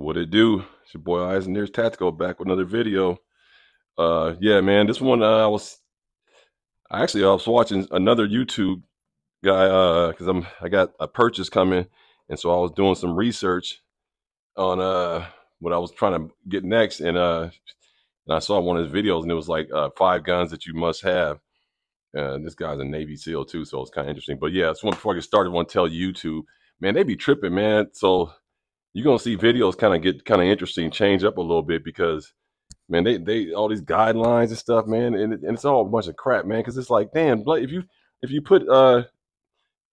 What it do? It's your boy Eisen's Tactical back with another video. Yeah, man, this one I was watching another YouTube guy because I got a purchase coming, and so I was doing some research on what I was trying to get next, and I saw one of his videos, and it was like 5 guns that you must have. This guy's a Navy SEAL too, so it's kind of interesting. But yeah, this one before I get started, I want to tell YouTube, man, they be tripping, man. So you're gonna see videos kind of get kind of interesting, change up a little bit because man, they all these guidelines and stuff, man, and it's all a bunch of crap, man. Because it's like, damn, like if you put all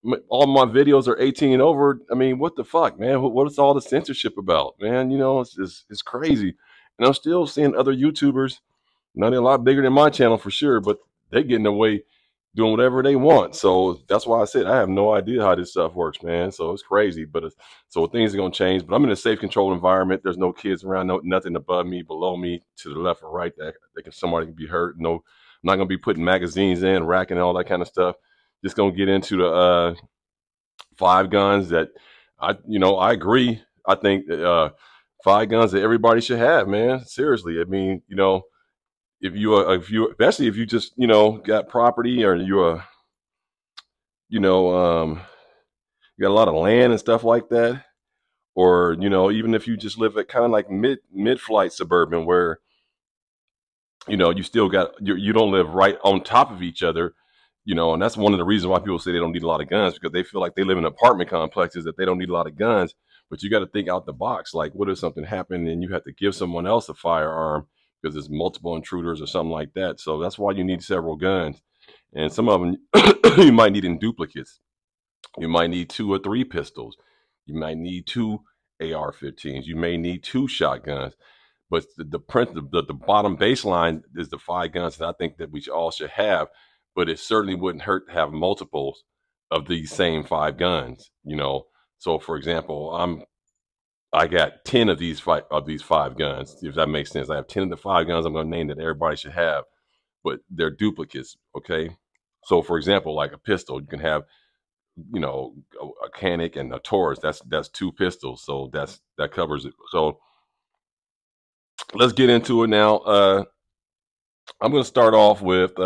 my videos are 18 and over, I mean, what the fuck, man? What is all the censorship about, man? You know, it's crazy, and I'm still seeing other YouTubers. Now they're a lot bigger than my channel for sure, but they getting away doing whatever they want. So that's why I said I have no idea how this stuff works, man. So it's crazy, but so things are gonna change. But I'm in a safe, controlled environment. There's no kids around, nothing above me, below me, to the left or right that somebody can be hurt. No, I'm not gonna be putting magazines in, racking, all that kind of stuff. Just gonna get into the 5 guns that I agree. I think 5 guns that everybody should have, man. Seriously, I mean, if you especially if you just got property, or you know you got a lot of land and stuff like that, or even if you just live at kind of like mid-flight suburban where you still got you don't live right on top of each other, and that's one of the reasons why people say they don't need a lot of guns, because they feel like they live in apartment complexes that they don't need a lot of guns. But you got to think out the box. Like, what if something happened and you have to give someone else a firearm because there's multiple intruders or something like that? So that's why you need several guns. And some of them you might need in duplicates. You might need 2 or 3 pistols. You might need 2 AR-15s. You may need 2 shotguns. But the bottom baseline is the 5 guns that I think that we all should have. But it certainly wouldn't hurt to have multiples of these same 5 guns. So for example, I got 10 of these 5 guns, if that makes sense. I have 10 of the 5 guns I'm going to name that everybody should have, but they're duplicates. Okay. So for example, like a pistol, you can have, a Canic and a Taurus. That's 2 pistols. So that covers it. So let's get into it now. I'm going to start off with,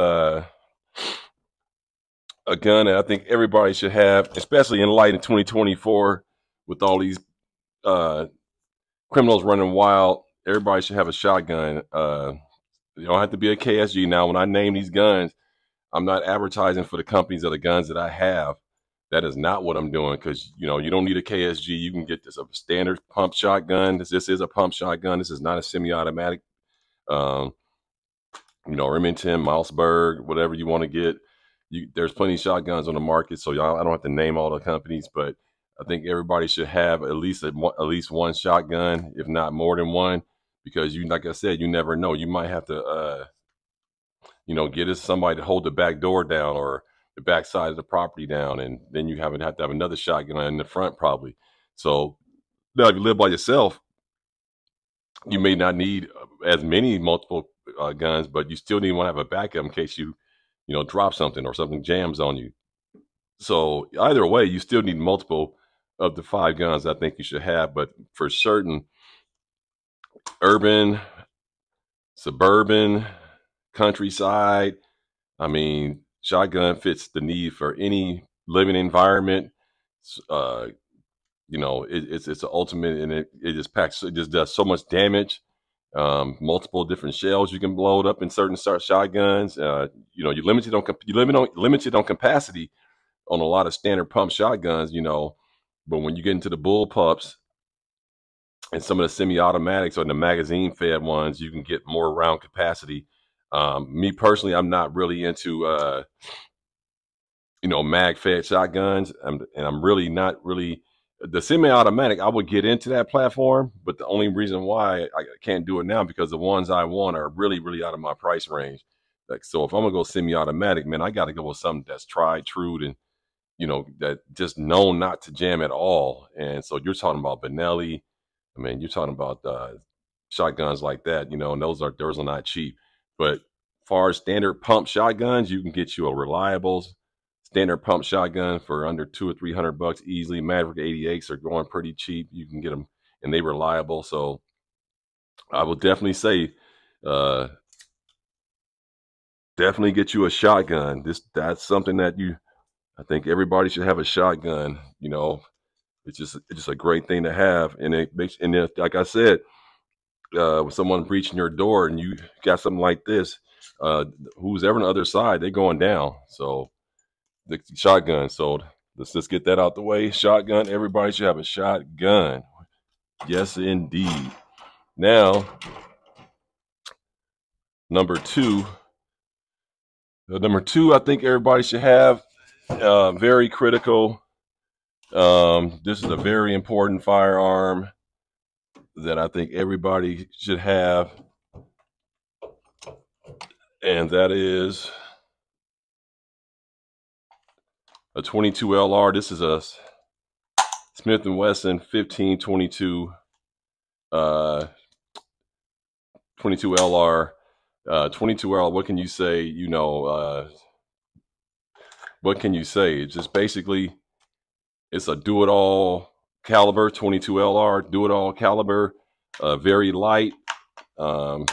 a gun that I think everybody should have, especially in light in 2024 with all these criminals running wild. Everybody should have a shotgun. You don't have to be a KSG. Now, when I name these guns, I'm not advertising for the companies of the guns that I have. That is not what I'm doing, because you don't need a KSG. You can get this a standard pump shotgun. This is a pump shotgun. This is not a semi-automatic. Remington, Mossberg, whatever you want to get. There's plenty of shotguns on the market, so I don't have to name all the companies, but I think everybody should have at least one shotgun, if not more than one, because like I said, you never know. You might have to, get somebody to hold the back door down or the back side of the property down, and then you have to have another shotgun in the front probably. So now, if you live by yourself, you may not need as many multiple guns, but you still need to have a backup in case you drop something or something jams on you. So either way, you still need multiple of the 5 guns I think you should have. But for certain, urban, suburban, countryside, I mean, shotgun fits the need for any living environment. It's the ultimate, and it just does so much damage. Multiple different shells you can blow it up in certain shotguns. You're limited on capacity on a lot of standard pump shotguns. But when you get into the bull pups and some of the semi-automatics or the magazine fed ones, you can get more round capacity. Me personally, I'm not really into mag fed shotguns, and I'm really not really. The semi-automatic, I would get into that platform, but the only reason why I can't do it now because the ones I want are really, really out of my price range. Like, so if I'm gonna go semi-automatic, man, I got to go with something that's tried, true, and that just known not to jam at all. And so you're talking about Benelli. I mean, you're talking about shotguns like that, and those are not cheap. But far as standard pump shotguns, you can get you a reliable standard pump shotgun for under $200 or $300 easily. Maverick 88s are going pretty cheap. You can get them and they reliable. So I will definitely say, uh, definitely get you a shotgun. That's something that I think everybody should have a shotgun. You know, it's just a great thing to have, and it makes, and if, like I said, when someone reaching your door and you got something like this, uh, who's ever on the other side, they're going down. So the shotgun. So let's just get that out the way. Shotgun. Everybody should have a shotgun. Yes, indeed. Now, number two. Number two, I think everybody should have. Very critical. This is a very important firearm that I think everybody should have, and that is a 22 LR. This is a Smith & Wesson 1522 22 LR. 22 LR, what can you say? You know, what can you say? It's just basically, it's a do-it-all caliber, 22 LR, do-it-all caliber, very light. The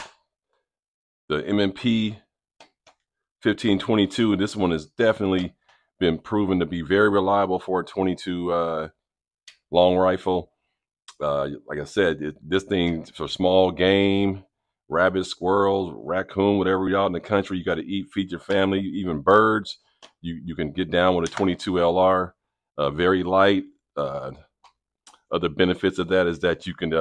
MMP 1522, this one has definitely been proven to be very reliable for a 22 long rifle. Like I said, this thing for small game, rabbits, squirrels, raccoon, whatever you're out in the country, you got to eat, feed your family, even birds. You can get down with a 22 LR, very light. Other benefits of that is that you can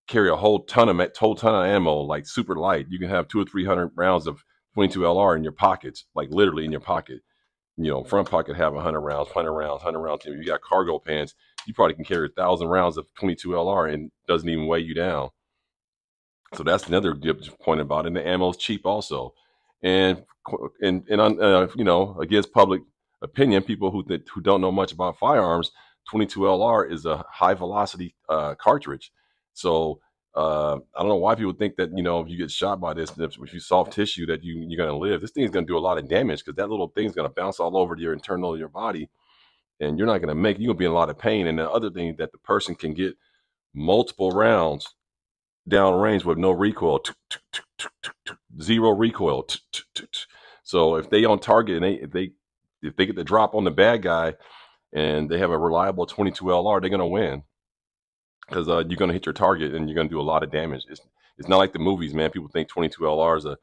carry a whole ton of ammo, like super light. You can have 200 or 300 rounds of 22 LR in your pockets, like literally in your pocket. You know, front pocket have 100 rounds, 100 rounds, 100 rounds. If you got cargo pants, you probably can carry 1,000 rounds of 22 LR and it doesn't even weigh you down. So that's another good point about it. And the ammo's cheap also. And you know, against public opinion, people who don't know much about firearms, 22 LR is a high velocity cartridge. So I don't know why people think that, you know, if you get shot by this, if you soft tissue, that you're going to live. This thing's going to do a lot of damage because that little thing's going to bounce all over your internal of your body, and you're not going to make, you're going to be in a lot of pain. And the other thing, that the person can get multiple rounds down range with no recoil, zero recoil. So if they on target and if they get the drop on the bad guy and they have a reliable 22 LR, they're going to win, because you're going to hit your target and you're going to do a lot of damage. It's not like the movies, man. People think 22 LR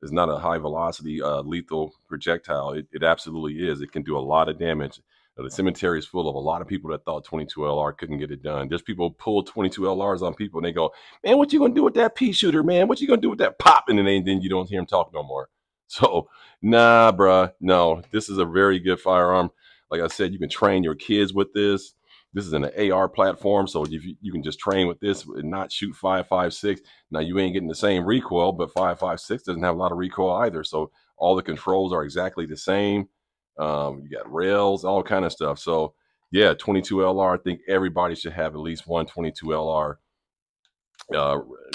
is not a high velocity lethal projectile. It absolutely is. It can do a lot of damage. The cemetery is full of a lot of people that thought 22 LR couldn't get it done. There's people pull 22 LRs on people and they go, man, what you gonna do with that pea shooter, man? What you gonna do with that pop? And then you don't hear them talk no more. So nah, bruh, no, this is a very good firearm. Like I said, you can train your kids with this. This is an AR platform, so you can just train with this and not shoot 5.56. Now you ain't getting the same recoil, but 5.56 doesn't have a lot of recoil either. So all the controls are exactly the same. You got rails, all kind of stuff. So yeah, 22 LR. I think everybody should have at least one 22 LR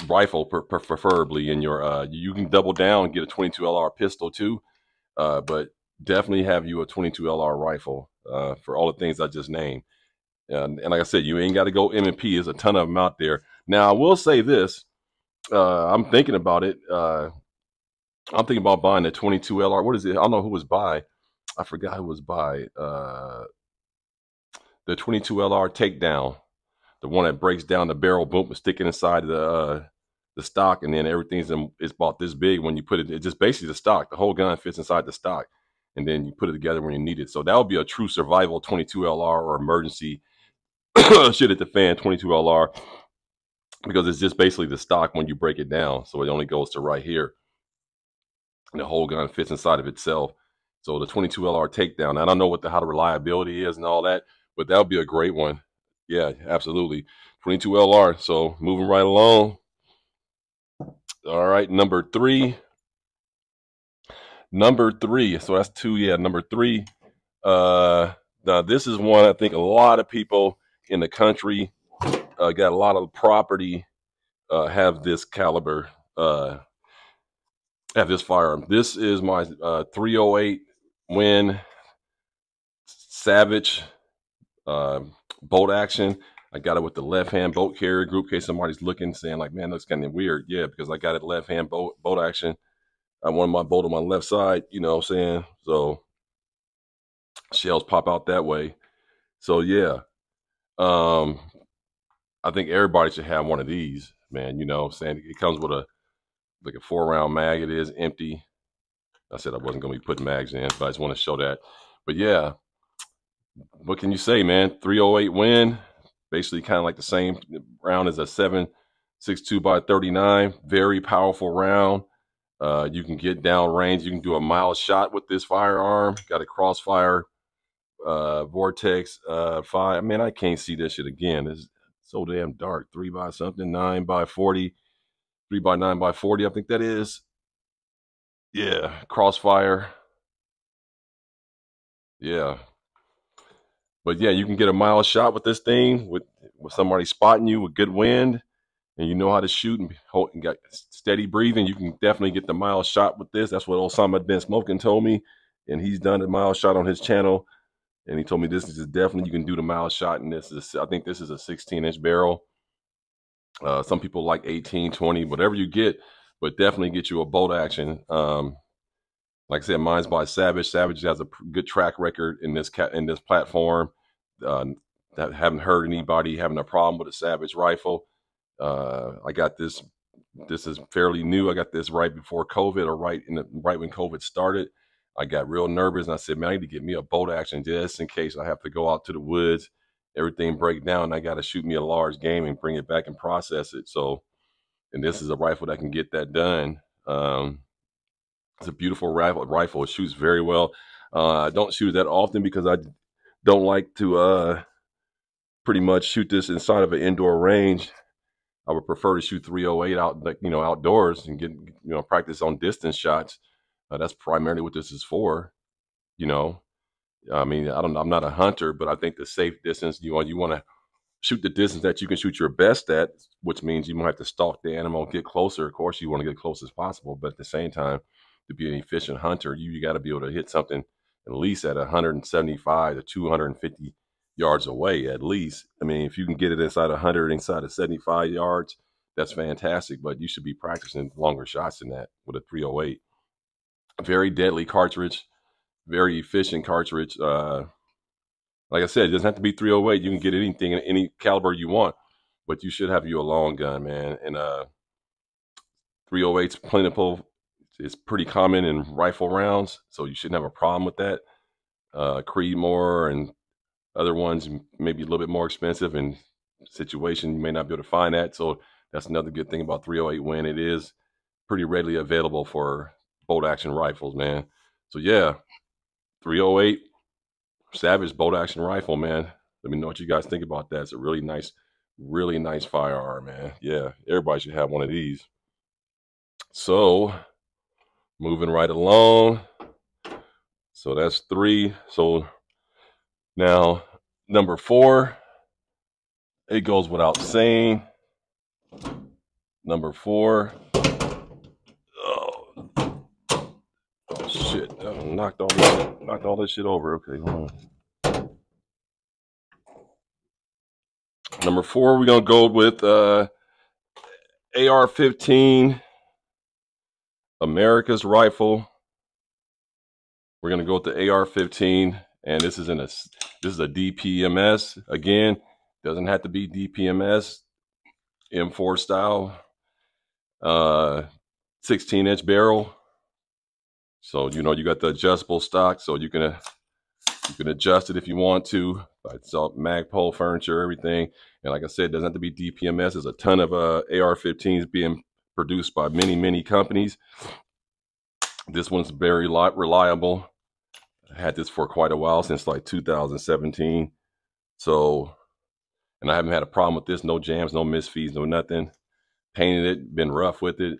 rifle, preferably in your. You can double down and get a 22 LR pistol too, but definitely have you a 22 LR rifle for all the things I just named. And like I said, you ain't got to go M&P. There's a ton of them out there. Now, I will say this. I'm thinking about it. I'm thinking about buying a 22 LR. What is it? I don't know who was by. I forgot who was by. The 22 LR takedown. The one that breaks down the barrel, boom, sticking inside the stock, and then everything's about this big. When you put it, it's just basically the stock. The whole gun fits inside the stock, and then you put it together when you need it. So that would be a true survival 22 LR or emergency shit at the fan 22 LR, because it's just basically the stock when you break it down. So it only goes to right here, and the whole gun fits inside of itself. So the 22 LR takedown. I don't know how the reliability is and all that, but that would be a great one. Yeah, absolutely. 22 LR. So moving right along. All right, number three. So that's two. Yeah, number three. Now this is one I think a lot of people in the country got a lot of property, have this caliber, have this firearm. This is my 308 Win Savage bolt action. I got it with the left-hand bolt carrier group in case somebody's looking, saying like, man, looks kind of weird. Yeah, because I got it left-hand bolt action. I want my bolt on my left side, you know what I'm saying? So shells pop out that way. So yeah, um, I think everybody should have one of these, man. You know what I'm saying? It comes with a 4-round mag. It is empty. I said I wasn't going to be putting mags in, but I just want to show that. But yeah, what can you say, man? 308 win, basically kind of like the same round as a 7.62 by 39. Very powerful round. You can get down range. You can do a mile shot with this firearm. Got a crossfire vortex 5. I mean, I can't see this shit again. It's so damn dark. 3 by something, 9 by 40, 3 by 9 by 40. I think that is. Yeah, crossfire. Yeah. But yeah, you can get a mile shot with this thing with somebody spotting you with good wind, and you know how to shoot and got steady breathing. You can definitely get the mile shot with this. That's what Osama bin Smoking told me, and he's done a mile shot on his channel. And he told me this is definitely, you can do the mile shot in this. I think this is a 16-inch barrel. Some people like 18, 20, whatever you get, but definitely get you a bolt action. Like I said, mine's by Savage. Savage has a good track record in this platform. Haven't heard anybody having a problem with a Savage rifle. I got this. This is fairly new. I got this right before COVID, or right when COVID started. I got real nervous, and I said, man, I need to get me a bolt action just in case I have to go out to the woods, everything break down, and I got to shoot me a large game and bring it back and process it. So, and this is a rifle that can get that done. It's a beautiful rifle. It shoots very well. I don't shoot that often because I don't like to pretty much shoot this inside of an indoor range. I would prefer to shoot 308 out, like, you know, outdoors and get, you know, practice on distance shots. That's primarily what this is for. You know, I mean, I'm not a hunter, but I think the safe distance, you want to shoot the distance that you can shoot your best at, which means you might have to stalk the animal, get closer. Of course, you want to get close as possible, but at the same time, to be an efficient hunter, you got to be able to hit something at least at 175 to 250 yards away, at least. I mean, if you can get it inside 100, inside of 75 yards, that's fantastic, but you should be practicing longer shots than that with a 308. Very deadly cartridge, very efficient cartridge. Like I said, it doesn't have to be 308. You can get anything in any caliber you want, but you should have you a long gun, man. And 308's plentiful. It's pretty common in rifle rounds, so you shouldn't have a problem with that. Creedmoor and other ones maybe a little bit more expensive, and situation you may not be able to find that. So that's another good thing about 308 Win. It is pretty readily available for bolt action rifles, man. So yeah, 308 Savage bolt action rifle, man. Let me know what you guys think about that. It's a really nice firearm, man. Yeah, everybody should have one of these. So moving right along. So that's 3. So now number 4, it goes without saying. Number 4. Oh shit! Knocked all this shit over. Okay, hold on. Number 4, we're gonna go with AR-15, America's rifle. We're gonna go with the AR-15, and this is a DPMS. Again, doesn't have to be DPMS. M4 style, 16-inch barrel. So you know you got the adjustable stock, so you can adjust it if you want to. It's all Magpul furniture, everything. And like I said, it doesn't have to be DPMS. There's a ton of AR-15s being produced by many companies. This one's very reliable. I had this for quite a while, since like 2017. So, and I haven't had a problem with this. No jams, no misfeeds, no nothing. Painted it, been rough with it.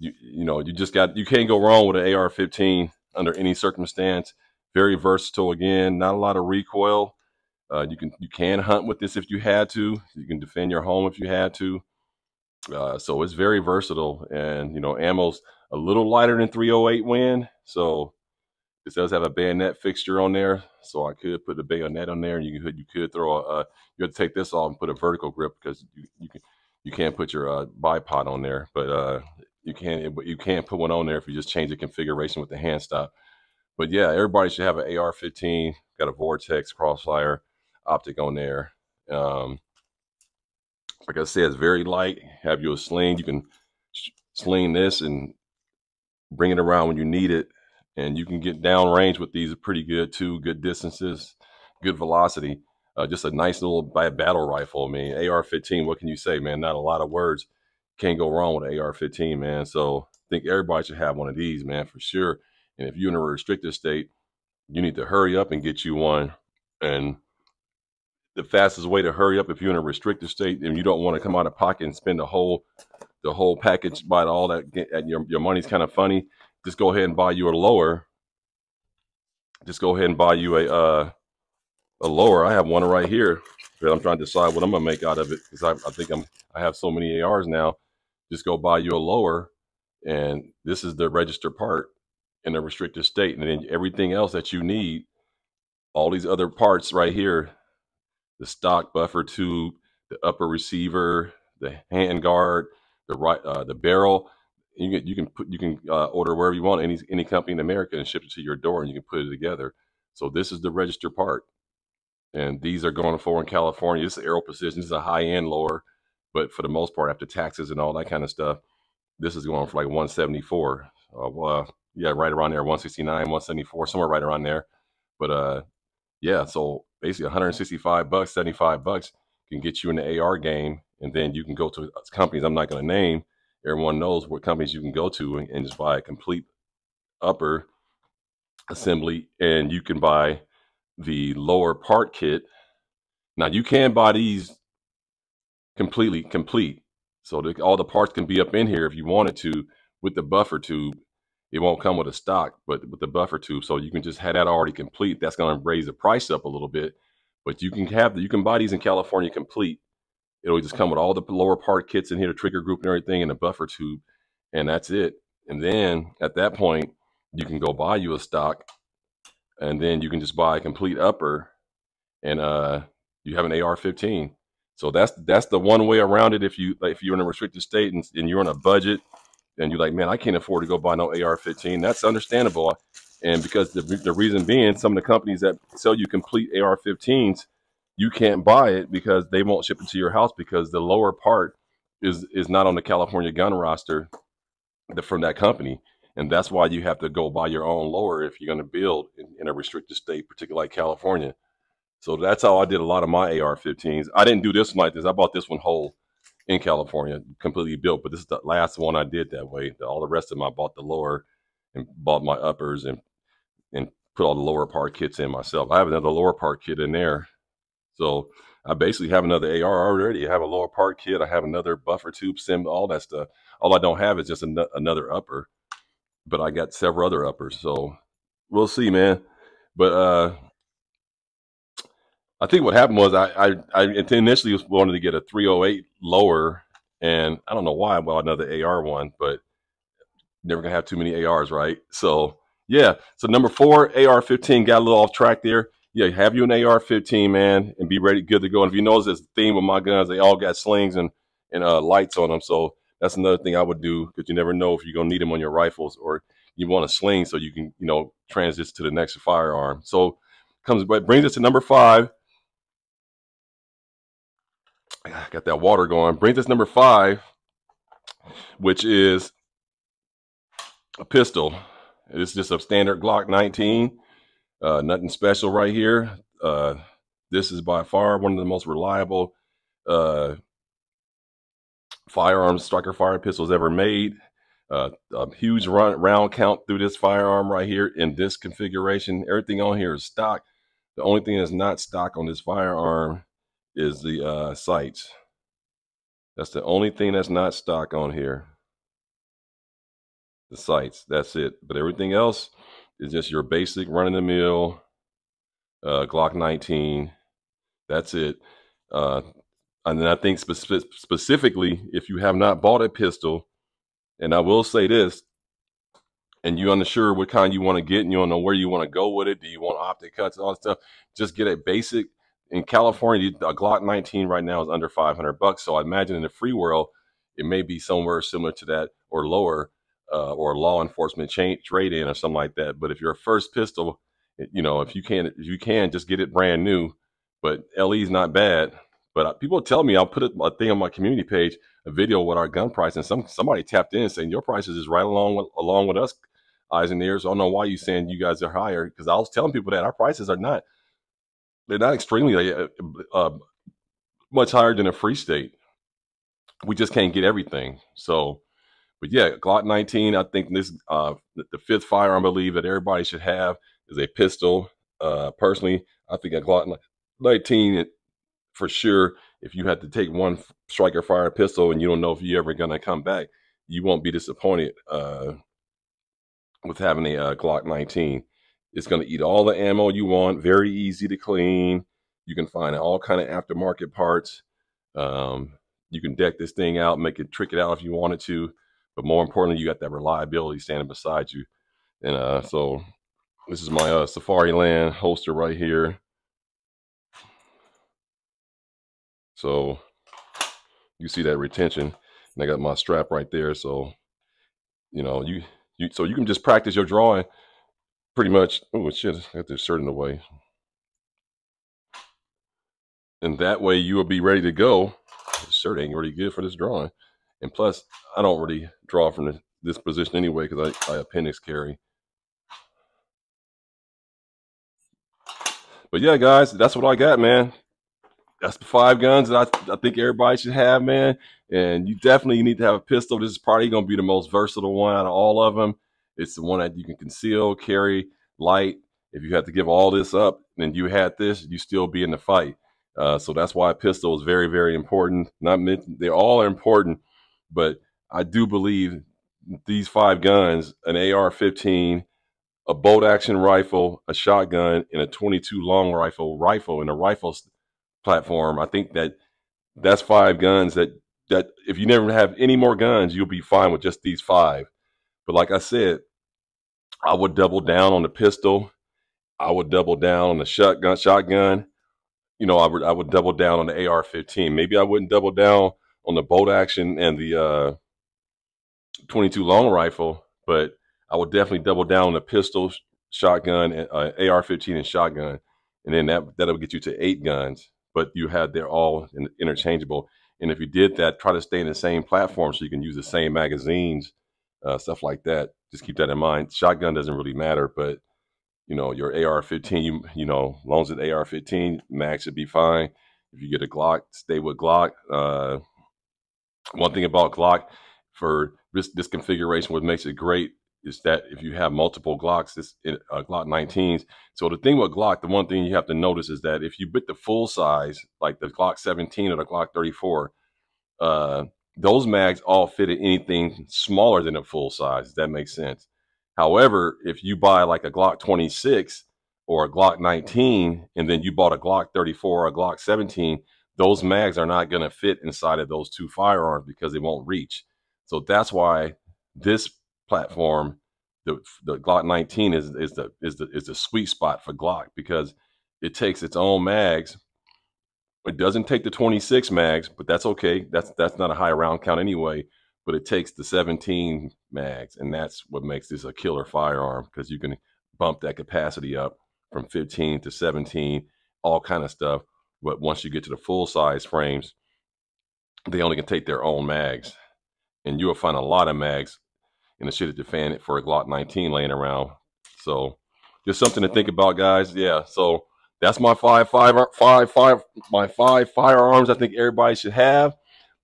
You know, you can't go wrong with an AR-15 under any circumstance. Very versatile. Again, not a lot of recoil. You can hunt with this if you had to. You can defend your home if you had to. So it's very versatile, and you know, ammo's a little lighter than 308 Win. So This does have a bayonet fixture on there, so I could put the bayonet on there, and you could throw a you have to take this off and put a vertical grip because you can't put your bipod on there, but you can put one on there if you just change the configuration with the hand stop. But yeah, everybody should have an AR-15. Got a Vortex crossfire optic on there. Like I said, it's very light. Have you a sling? You can sling this and bring it around when you need it. And you can get down range with these pretty good too. Good distances, good velocity. Just a nice little battle rifle. I mean, AR-15, what can you say, man? Not a lot of words. Can't go wrong with an AR-15, man. So I think everybody should have one of these, man, for sure. And if you're in a restricted state, you need to hurry up and get you one. And the fastest way to hurry up if you're in a restricted state and you don't want to come out of pocket and spend the whole package, buy all that, and your money's kind of funny, just go ahead and buy you a lower. Just go ahead and buy you a lower. I have one right here that I'm trying to decide what I'm gonna make out of it because I think I have so many ARs now. Just go buy you a lower, and this is the registered part in a restricted state, and then everything else that you need, all these other parts right here, the stock buffer tube, the upper receiver, the hand guard, the barrel. You can order wherever you want, any company in America, and ship it to your door, and you can put it together. So this is the registered part, and these are going for in California. This is Aero Precision. This is a high end lower, but for the most part, after taxes and all that kind of stuff, this is going for like 174. Yeah, right around there, 169, 174, somewhere right around there. But yeah, so basically 165 bucks, 75 bucks can get you in the AR game, and then you can go to companies I'm not going to name. Everyone knows what companies you can go to and just buy a complete upper assembly, and you can buy the lower part kit. Now you can buy these completely complete, so all the parts can be up in here if you wanted to with the buffer tube. It won't come with a stock, but with the buffer tube, so you can just have that already complete. That's going to raise the price up a little bit, but you can buy these in California complete. It'll just come with all the lower part kits in here, the trigger group and everything, and the buffer tube, and that's it. And then at that point, you can go buy you a stock, and then you can just buy a complete upper, and you have an AR-15. So that's the one way around it. If you're in a restricted state and you're on a budget, and you're like, man, I can't afford to go buy no AR-15. That's understandable, and because the reason being, some of the companies that sell you complete AR-15s, you can't buy it because they won't ship it to your house because the lower part is not on the California gun roster from that company. And that's why you have to go buy your own lower if you're going to build in a restricted state, particularly like California. So that's how I did a lot of my AR-15s. I didn't do this one like this. I bought this one whole in California, completely built. But this is the last one I did that way. All the rest of them, I bought the lower and bought my uppers and put all the lower part kits in myself. I have another lower part kit in there. So I basically have another AR already. I have a lower part kit. I have another buffer tube sim, all that stuff. All I don't have is just another upper, but I got several other uppers. So we'll see, man. But I think what happened was I initially wanted to get a 308 lower, and I don't know why I bought another AR one, but never gonna have too many ARs, right? So yeah. So number 4, AR-15, got a little off track there. Yeah, have you an AR-15, man, and be ready, good to go. And if you notice, this theme with my guns, they all got slings and lights on them. So that's another thing I would do, because you never know if you're gonna need them on your rifles, or you want a sling so you can, transition to the next firearm. So brings us to number 5. I got that water going. Brings us number 5, which is a pistol. It's just a standard Glock 19. Nothing special right here. This is by far one of the most reliable firearms, striker fire pistols ever made. A huge round count through this firearm right here in this configuration. Everything on here is stock. The only thing that's not stock on this firearm is the sights. That's the only thing that's not stock on here. The sights, that's it. But everything else is just your basic run-of-the-mill Glock 19. That's it. And then I think specifically, if you have not bought a pistol, and I will say this, and you're unsure what kind you want to get, and you don't know where you want to go with it. Do you want optic cuts, all that stuff? Just get a basic. In California, a Glock 19 right now is under $500. So I imagine in the free world, it may be somewhere similar to that or lower, or law enforcement trade in or something like that. But if you're a first pistol, you know, if you can just get it brand new. But LE is not bad. But people tell me, I'll put a thing on my community page, a video with our gun price, and somebody tapped in saying your prices is right along with us, eyes and ears. I don't know why you saying you guys are higher, because I was telling people that our prices are not, they're not extremely much higher than a free state. We just can't get everything. So, but yeah, Glock 19. I think this the fifth firearm I believe that everybody should have is a pistol. Personally, I think a Glock 19 for sure. If you had to take one striker fire pistol and you don't know if you're ever gonna come back, you won't be disappointed with having a Glock 19. It's going to eat all the ammo you want. Very easy to clean. You can find all kind of aftermarket parts. You can deck this thing out, trick it out if you wanted to. But more importantly, you got that reliability standing beside you. And so this is my Safari Land holster right here. So you see that retention, and I got my strap right there. So you know so you can just practice your drawing pretty much. Oh shit! I got this shirt in the way. And that way you will be ready to go. This shirt ain't really good for this drawing. And plus, I don't really draw from this position anyway because I appendix carry. But yeah, guys, that's what I got, man. That's the 5 guns that I think everybody should have, man. And you definitely need to have a pistol. This is probably going to be the most versatile one out of all of them. It's the one that you can conceal, carry, light. If you have to give all this up and you had this, you still be in the fight. So that's why a pistol is very, very important. They all are important, but I do believe these 5 guns, an AR-15, a bolt action rifle, a shotgun, and a 22 long rifle in a rifle platform. I think that's 5 guns that if you never have any more guns, you'll be fine with just these 5. But like I said, I would double down on the pistol. I would double down on the shotgun. You know, I would double down on the AR-15. Maybe I wouldn't double down on the bolt action and the 22 long rifle, but I would definitely double down on the pistol, shotgun, and AR-15 and shotgun, and then that'll get you to 8 guns. But they're all interchangeable. And if you did that, try to stay in the same platform so you can use the same magazines, stuff like that. Just keep that in mind. Shotgun doesn't really matter, but you know, your AR-15, you know, as long as it's AR-15, mag should be fine. If you get a Glock, stay with Glock. One thing about Glock for this configuration, what makes it great is that if you have multiple Glocks, Glock 19s. So the thing with Glock, the one thing you have to notice is that if you put the full size, like the Glock 17 or the Glock 34, those mags all fit in anything smaller than a full size. If that makes sense. However, if you buy like a Glock 26 or a Glock 19, and then you bought a Glock 34 or a Glock 17, those mags are not going to fit inside of those 2 firearms because they won't reach. So that's why this platform, the Glock 19 is the sweet spot for Glock, because it takes its own mags. It doesn't take the 26 mags, but that's okay. That's not a high round count anyway. But it takes the 17 mags, and that's what makes this a killer firearm, because you can bump that capacity up from 15 to 17, all kind of stuff. But once you get to the full size frames, they only can take their own mags, and you will find a lot of mags in the shit at the fan for a Glock 19 laying around. So just something to think about, guys. Yeah, so that's my five firearms I think everybody should have.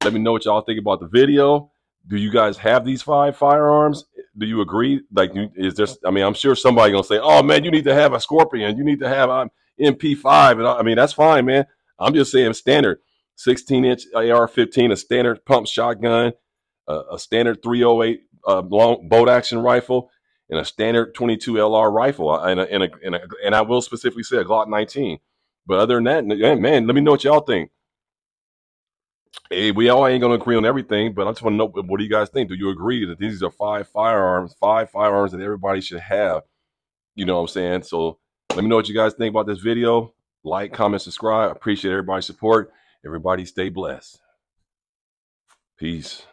Let me know what y'all think about the video. Do you guys have these 5 firearms? Do you agree? Like, is there? I mean, I'm sure somebody gonna say, "Oh man, you need to have a Scorpion. You need to have an MP5." And I mean, that's fine, man. I'm just saying standard 16-inch AR-15, a standard pump shotgun, a standard 308 long bolt action rifle, and a standard 22 LR rifle, and I will specifically say a Glock 19. But other than that, man, let me know what y'all think. Hey, we all ain't gonna agree on everything, but I just want to know, what do you guys think? Do you agree that these are five firearms that everybody should have? You know what I'm saying? So let me know what you guys think about this video. Like, comment, subscribe. I appreciate everybody's support. Everybody stay blessed. Peace.